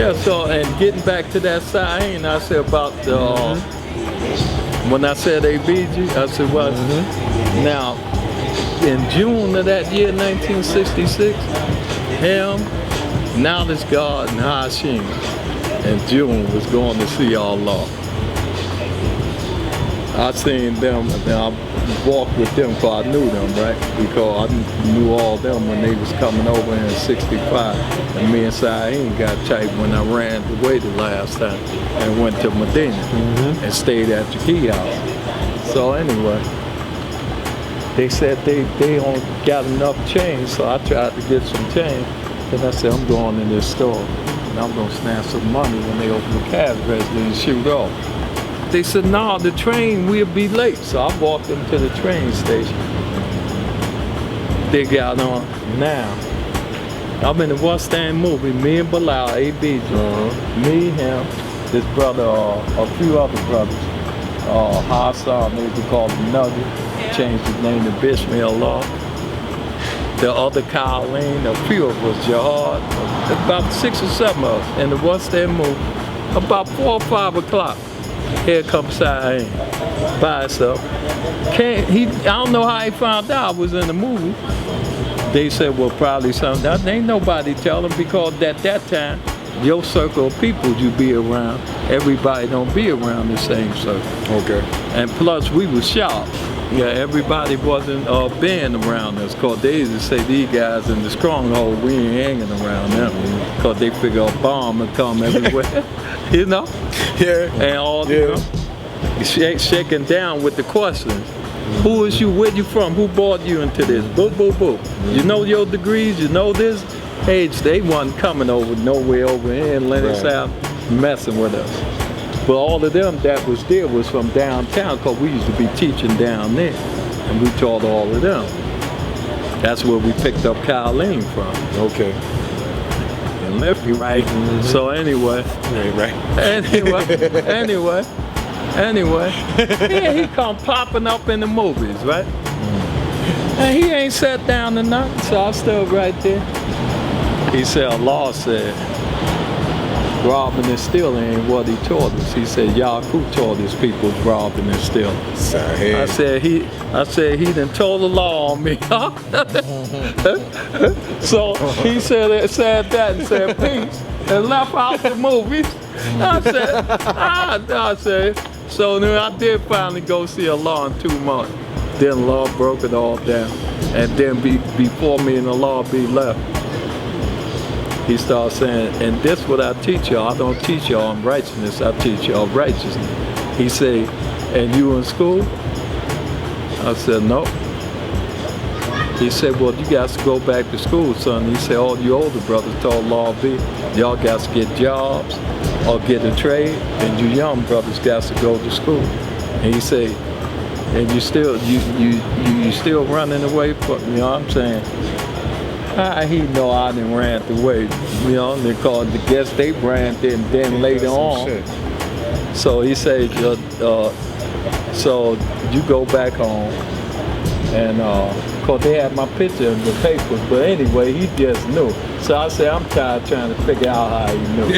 Yeah, so, and getting back to that Sahin, I said about when I said ABG, I said, well, now, in June of that year, 1966, him, Knowledge God, and Hashim, and June was going to see Allah. I seen them, and I walked with them because I knew them, right? Because I knew all them when they was coming over in '65. And me and Sahin got tight when I ran away the last time and went to Medina and stayed at the key house. So anyway, they said they don't got enough change, so I tried to get some change. Then I said, I'm going in this store, and I'm going to snatch some money when they open the cash register and shoot off. They said, no, the train, we'll be late. So I walked them to the train station. They got on now. I'm in the West End movie, me and Bilal, ABG, me, him, this brother, a few other brothers. Hassan, they would call him Nugget, changed his name to Bishmael Law. The other Colleen, a few of us, Jihad, about 6 or 7 of us in the West End movie. About 4 or 5 o'clock. Here comes Sahin by himself. I don't know how he found out I was in the movie. They said, well, probably something. Ain't nobody tell him because at that time, your circle of people you be around, everybody don't be around the same circle. Okay. And plus, we was sharp. Yeah, everybody wasn't being around us because they used to say these guys in the stronghold, we ain't hanging around them because they figure a bomb would come everywhere, you know? Yeah. And all shaking down with the questions. Who is you? Where you from? Who brought you into this? Boo, boo, boo. You know your degrees? You know this? Hey, they wasn't coming over nowhere over here in Lennox South messing with us. But all of them that was there was from downtown because we used to be teaching down there. And we taught all of them. That's where we picked up Colleen from. Okay. And Liffey, right? So anyway. Right. Anyway. Yeah, he come popping up in the movies, right? And he ain't sat down or nothing, so I stood right there. He said, Allah said, robbing and stealing ain't what he taught us. He said, Yaqub taught his people robbing and stealing. I said, he done told the law on me. So he said that and said peace and left out the movies. I said, so then I did finally go see Allah in 2 months. Then Allah broke it all down. And then before me and Allah be left, he started saying, and this what I teach y'all. I don't teach y'all righteousness, I teach y'all righteousness. He said, and you in school? I said, no. He said, well, you guys go back to school, son. He said, all you older brothers told Law B, y'all got to get jobs or get a trade, and you young brothers got to go to school. And he said, and you still running away from, you know what I'm saying? How he know I done ran away, you know, because the guess they ran then later on. So he said, so you go back home, and cause they had my picture in the papers, but anyway, he just knew. So I said, I'm tired of trying to figure out how he knew.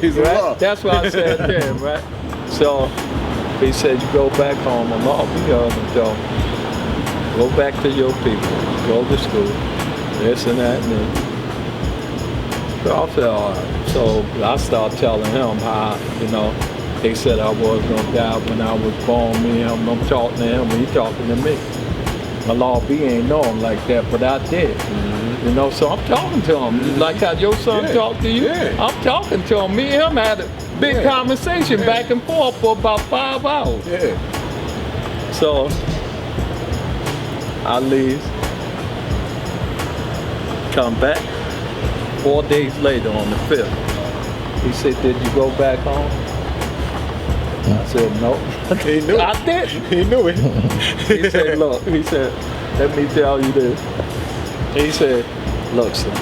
He's right? That's what I said to him, right? So he said, you go back home, I'm off, you heard him tell me. Go back to your people, go to school. This and that, and so I said, all right. So I started telling him how, you know, they said I was gonna die when I was born. Me and him, I'm talking to him, and he talking to me. My Law B ain't know him like that, but I did. You know, so I'm talking to him. Like how your son talked to you, I'm talking to him. Me and him had a big conversation back and forth for about 5 hours. So I leave. Come back 4 days later on the 5th. He said, did you go back home? I said, no. He knew it. I did. He knew it. He said, look, he said, let me tell you this. He said, look, son,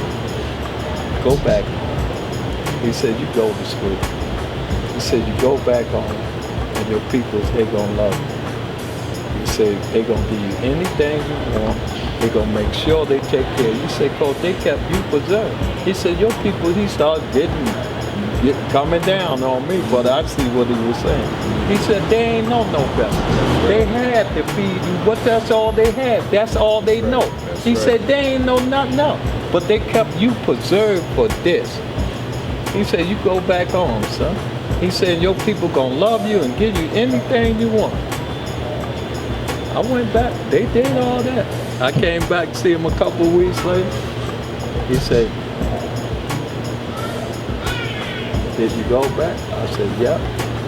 go back home. He said, you go to school. He said, you go back home and your peoples, they gonna love you. He said, they gonna give you anything you want. They're going to make sure they take care of you. He said, cause they kept you preserved. He said, your people, he started getting coming down on me, but I see what he was saying. He said, they ain't know no better. They had to feed you, but that's all they had. That's all they know. He said, they ain't know nothing else. But they kept you preserved for this. He said, you go back home, son. He said, your people gonna love you and give you anything you want. I went back, they did all that. I came back to see him a couple of weeks later. He said, did you go back? I said, yeah.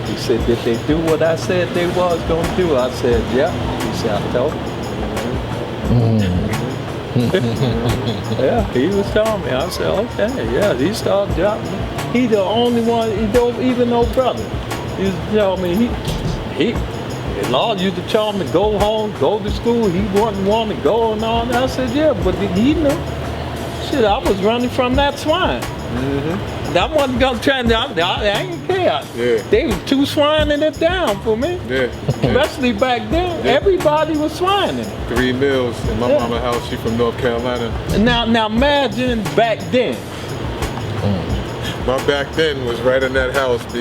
He said, did they do what I said they was gonna do? I said, yeah. He said, I told you. Yeah, he was telling me. I said, okay, yeah, he started dropping me. He the only one, he don't even know brother. He was telling me, he Lord used to tell me, go home, go to school. He wouldn't want to go and all that. I said, yeah, but he knew. Shit, I was running from that swine. Mm-hmm. I wasn't gonna try to, I ain't care. Yeah. They was too swining it down for me. Yeah. Especially back then, Yeah. everybody was swining. 3 meals in my mama's house. She from North Carolina. Now imagine back then. My back then was right in that house, B.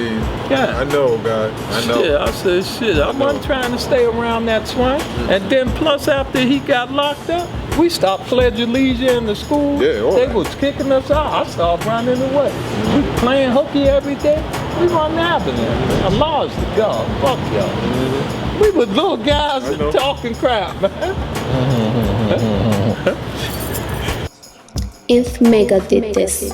Yeah. I know, God. I know. Yeah, I said, shit, I wasn't trying to stay around that swine. And then plus after he got locked up, we stopped Pledge of Allegiance in the school. Yeah, all they right. was kicking us out. I started running away. We playing hooky every day. We wasn't having it. Allah's the God. Fuck y'all. We was little guys I know. and talking crap, man. If Mecca did this.